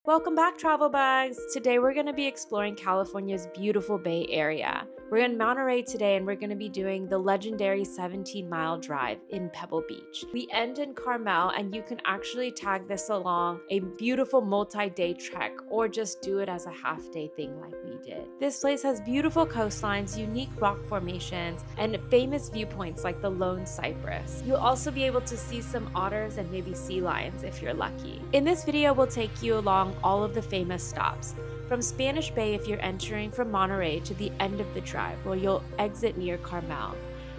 Welcome back, travel bags. Today we're going to be exploring California's beautiful Bay Area. We're in Monterey today and we're going to be doing the legendary 17-mile drive in Pebble Beach. We end in Carmel and you can actually tag this along a beautiful multi-day trek or just do it as a half-day thing like we did. This place has beautiful coastlines, unique rock formations, and famous viewpoints like the Lone Cypress. You'll also be able to see some otters and maybe sea lions if you're lucky. In this video, we'll take you along all of the famous stops. From Spanish Bay if you're entering from Monterey to the end of the drive where you'll exit near Carmel.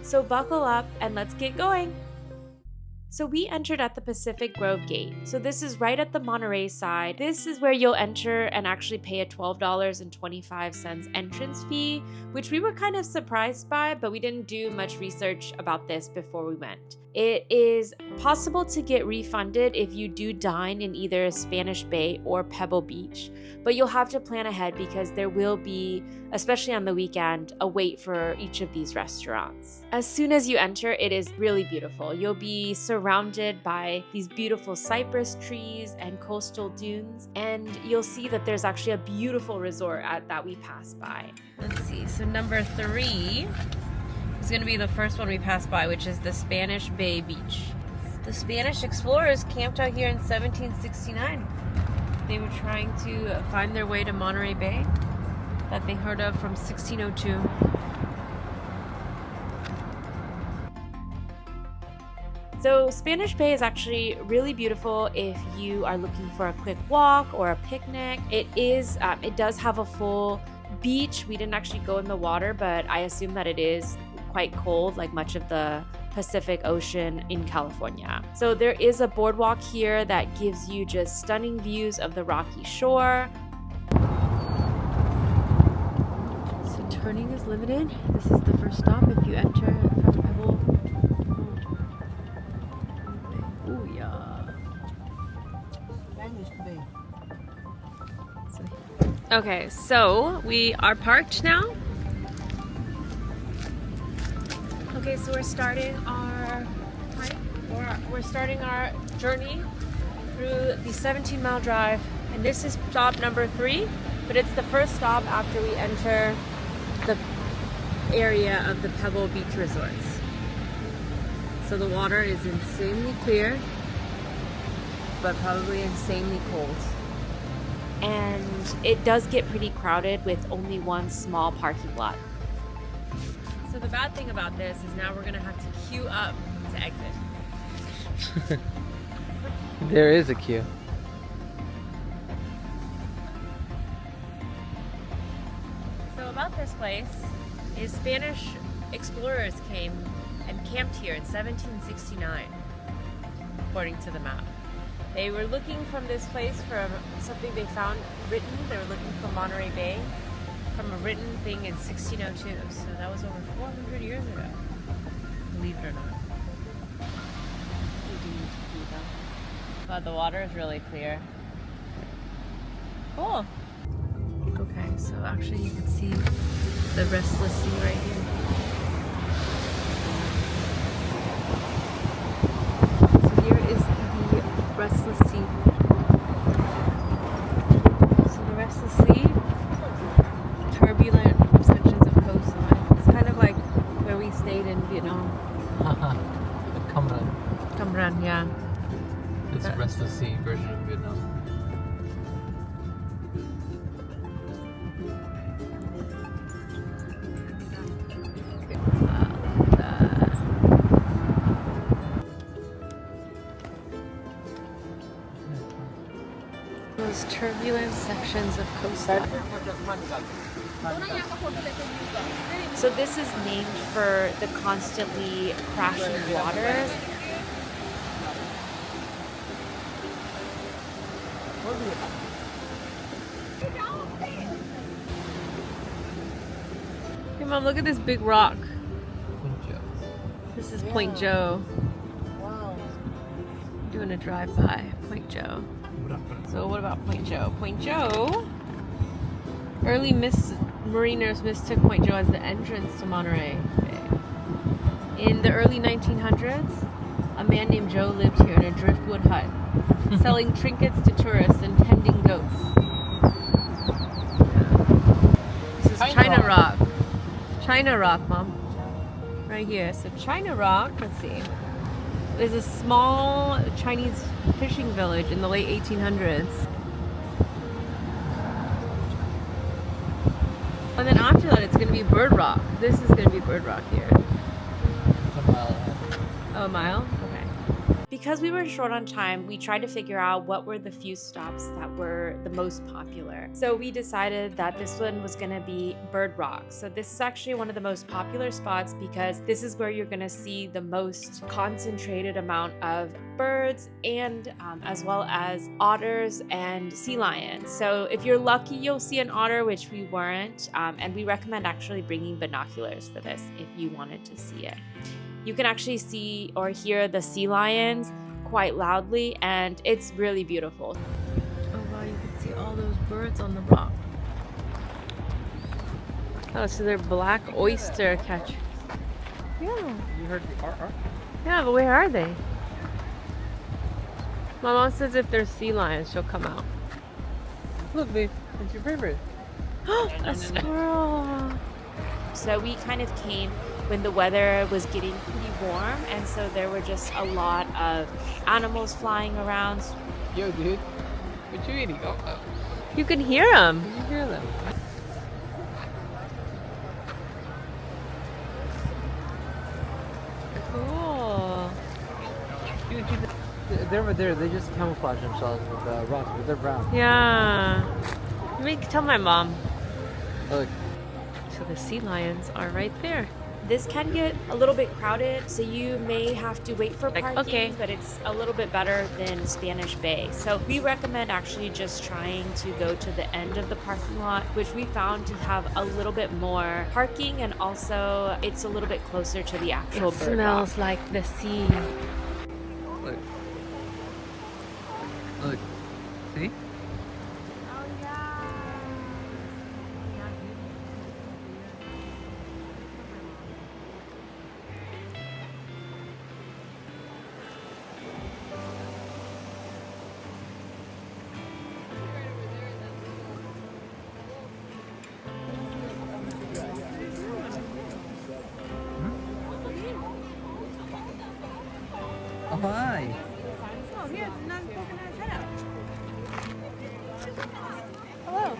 So buckle up and let's get going! So we entered at the Pacific Grove Gate. So this is right at the Monterey side. This is where you'll enter and actually pay a $12.25 entrance fee, which we were kind of surprised by, but we didn't do much research about this before we went. It is possible to get refunded if you do dine in either Spanish Bay or Pebble Beach, but you'll have to plan ahead because there will be, especially on the weekend, a wait for each of these restaurants. As soon as you enter, it is really beautiful. You'll be surrounded by these beautiful cypress trees and coastal dunes, and you'll see that there's actually a beautiful resort that we passed by. Let's see, so number 3 is going to be the first one we passed by, which is the Spanish Bay Beach. The Spanish explorers camped out here in 1769. They were trying to find their way to Monterey Bay that they heard of from 1602. So Spanish Bay is actually really beautiful if you are looking for a quick walk or a picnic. It does have a full beach. We didn't actually go in the water, but I assume that it is quite cold, like much of the Pacific Ocean in California. So there is a boardwalk here that gives you just stunning views of the rocky shore. So turning is limited. This is the first stop if you enter from Pebble. Oh yeah. Okay, so we are parked now. Okay, so we're starting our hike, or we're starting our journey through the 17-mile drive, and this is stop number 3, but it's the first stop after we enter the area of the Pebble Beach Resorts. So the water is insanely clear, but probably insanely cold. And it does get pretty crowded with only one small parking lot. So the bad thing about this is now we're gonna have to queue up to exit. There is a queue. So about this place is Spanish explorers came and camped here in 1769, according to the map. They were looking from this place for something they found written. They were looking for Monterey Bay from a written thing in 1602. So that was over 400 years ago, believe it or not. But the water is really clear. Cool. Okay, so actually you can see the Restless Sea right here. So here is the Restless Sea. So the Restless Sea, turbulent sections of coastline. It's kind of like where we stayed in Vietnam. Cam, yeah. It's a Restless Sea version of Vietnam. Those turbulent sections of coastline. So this is named for the constantly crashing waters. Hey Mom, look at this big rock. This is Point Joe. Wow. Doing a drive-by. Point Joe. So what about Point Joe? Point Joe, early mariners mistook Point Joe as the entrance to Monterey Bay. In the early 1900s, a man named Joe lived here in a driftwood hut, selling trinkets to tourists and tending goats. China Rock. China Rock, Mom. Right here. So China Rock, let's see. There's a small Chinese fishing village in the late 1800s. And then after that, it's going to be Bird Rock. This is going to be Bird Rock here. It's a mile ahead. Oh, a mile? Okay. Because we were short on time, we tried to figure out what were the few stops that were the most popular. So we decided that this one was going to be Bird Rock. So this is actually one of the most popular spots because this is where you're going to see the most concentrated amount of birds and as well as otters and sea lions. So if you're lucky, you'll see an otter, which we weren't. And we recommend actually bringing binoculars for this if you wanted to see it. You can actually see or hear the sea lions quite loudly, and it's really beautiful. Oh wow, you can see all those birds on the rock. Oh, so they're black oyster catchers. Yeah. You heard the R? Yeah, but where are they? My mom says if there's sea lions, she'll come out. Look, babe, it's your favorite. A squirrel. So we kind of came when the weather was getting pretty warm, and so there were just a lot of animals flying around. Yo, dude, what you eating? Oh. You can hear them. Did you hear them? Cool. They're over there. They just camouflage themselves with rocks, but they're brown. Yeah. Let me tell my mom. Look. So the sea lions are right there. This can get a little bit crowded, so you may have to wait for parking, but it's a little bit better than Spanish Bay. So we recommend actually just trying to go to the end of the parking lot, which we found to have a little bit more parking, and also it's a little bit closer to the actual bird smells rock. like the sea. Look. Look. See? Oh, hi. Oh, here, not poking his head out. Hello.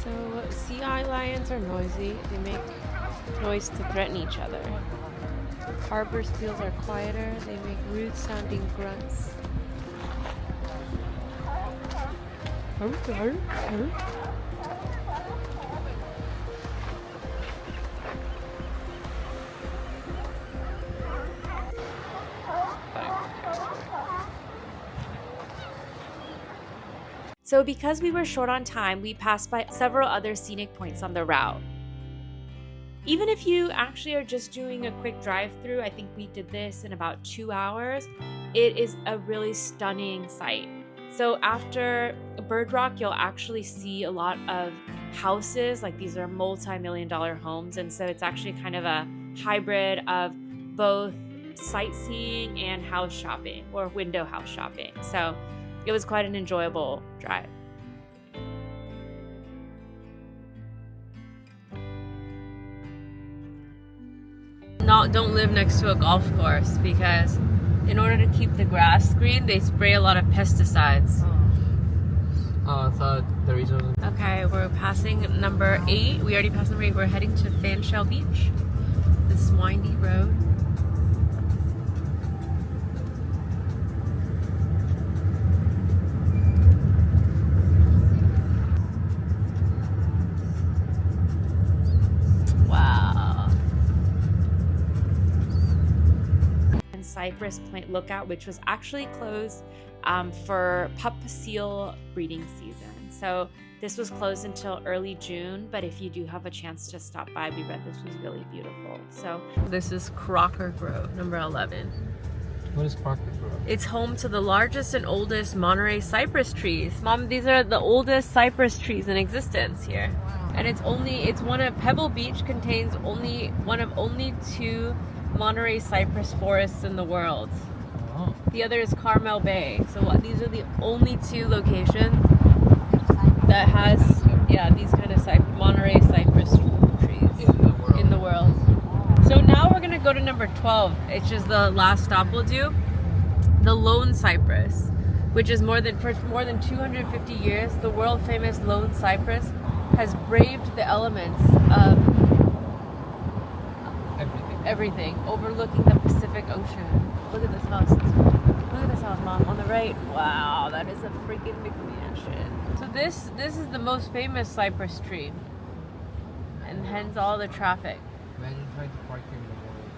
So sea lions are noisy. They make noise to threaten each other. Harbor seals are quieter. They make rude sounding grunts. So because we were short on time, we passed by several other scenic points on the route. Even if you actually are just doing a quick drive-through, I think we did this in about 2 hours, it is a really stunning sight. So after Bird Rock, you'll actually see a lot of houses, like these are multi-million-dollar homes, and so it's actually kind of a hybrid of both sightseeing and house shopping, or window house shopping. So it was quite an enjoyable drive. Don't live next to a golf course, because in order to keep the grass green, they spray a lot of pesticides. Oh, I thought the reason was... Okay, we're passing number 8. We already passed number 8. We're heading to Fanshell Beach. This windy road. Cypress Point Lookout, which was actually closed for pup seal breeding season. So this was closed until early June, but if you do have a chance to stop by, we read this was really beautiful. So this is Crocker Grove, number 11. What is Crocker Grove? It's home to the largest and oldest Monterey cypress trees. Mom, these are the oldest cypress trees in existence here. Wow. And it's one of Pebble Beach contains one of only 2 Monterey cypress forests in the world. Oh. The other is Carmel Bay. So these are the only 2 locations that has these kind of Monterey cypress trees in the world. So now we're gonna go to number 12. It's just the last stop we'll do. The Lone Cypress, which is for more than 250 years, the world famous Lone Cypress has braved the elements of everything, overlooking the Pacific Ocean. Look at this house. Look at this house, Mom, on the right. Wow, that is a freaking McMansion. So this is the most famous cypress tree, and hence all the traffic. Imagine trying to park here in the morning.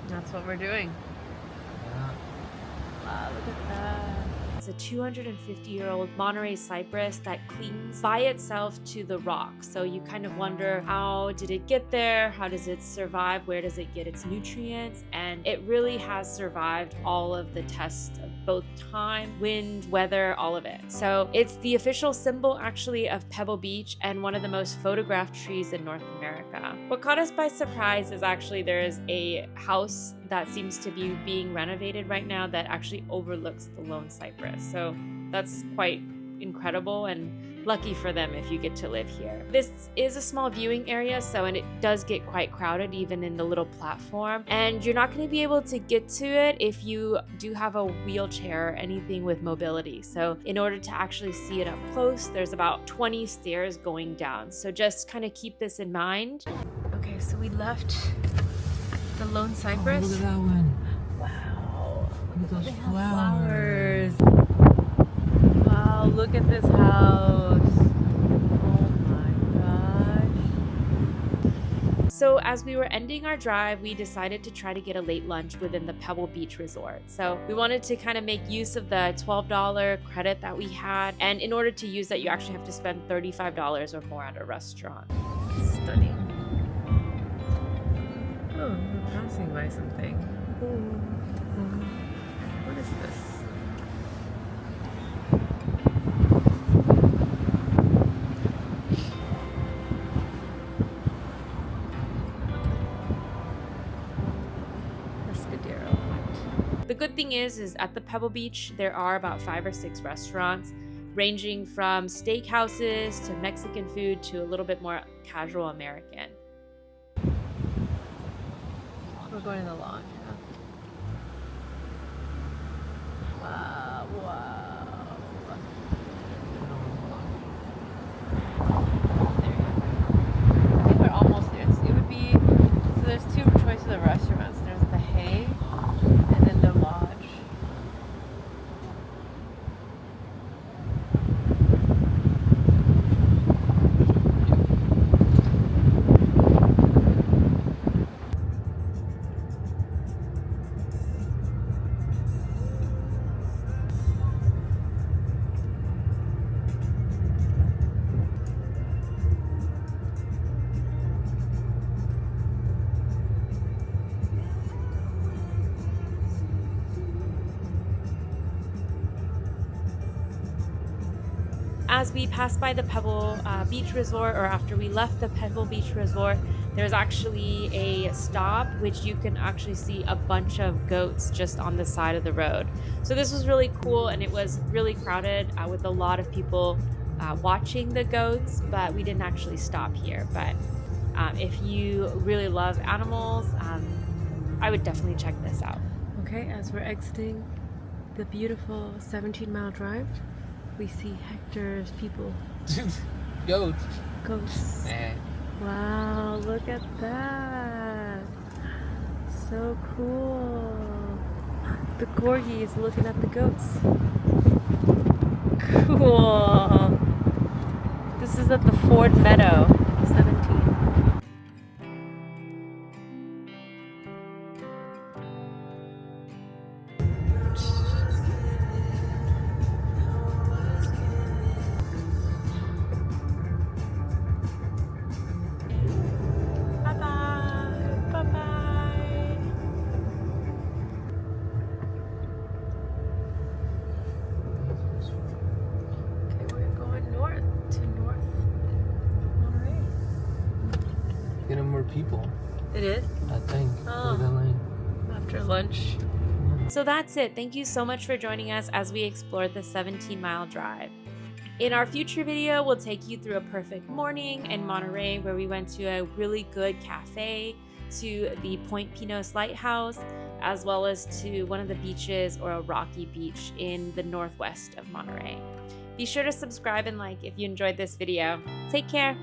That's what we're doing. Yeah. Wow, look at that. It's a 250-year-old Monterey cypress that clings by itself to the rock. So you kind of wonder, how did it get there? How does it survive? Where does it get its nutrients? And it really has survived all of the tests of both time, wind, weather, all of it. So it's the official symbol actually of Pebble Beach and one of the most photographed trees in North America. What caught us by surprise is actually there is a house that seems to be being renovated right now that actually overlooks the Lone Cypress. So that's quite incredible and lucky for them if you get to live here. This is a small viewing area, and it does get quite crowded even in the little platform. And you're not going to be able to get to it if you do have a wheelchair or anything with mobility. So in order to actually see it up close, there's about 20 stairs going down. So just kind of keep this in mind. Okay, so we left the Lone Cypress. Oh, look at that one. Wow. Look at those They have flowers. Wow, look at this house. Oh my gosh. So as we were ending our drive, we decided to try to get a late lunch within the Pebble Beach Resort. So we wanted to kind of make use of the $12 credit that we had. And in order to use that, you actually have to spend $35 or more at a restaurant. Stunning. Oh, we're passing by something. What is this? The good thing is at the Pebble Beach, there are about 5 or 6 restaurants, ranging from steakhouses to Mexican food to a little bit more casual American. We're going to the launch, huh? Wow, wow. I think we're almost there. It would be, so there's 2 choices of restaurants. There's the Hay and then the Lodge. As we passed by the Pebble Beach Resort, or after we left the Pebble Beach Resort, there's actually a stop which you can actually see a bunch of goats just on the side of the road. So this was really cool, and it was really crowded with a lot of people watching the goats, but we didn't actually stop here. But if you really love animals, I would definitely check this out. Okay, as we're exiting the beautiful 17-mile drive, we see hectares, people. Goat. Goats. Wow, look at that. So cool. The corgi is looking at the goats. Cool. This is at the Ford Meadow, 17. more people, It is? I think. Oh. Look at that lane. After lunch. So that's it. Thank you so much for joining us as we explored the 17-mile drive. In our future video, we'll take you through a perfect morning in Monterey where we went to a really good cafe, to the Point Pinos Lighthouse, as well as to one of the beaches or a rocky beach in the northwest of Monterey. Be sure to subscribe and like if you enjoyed this video. Take care.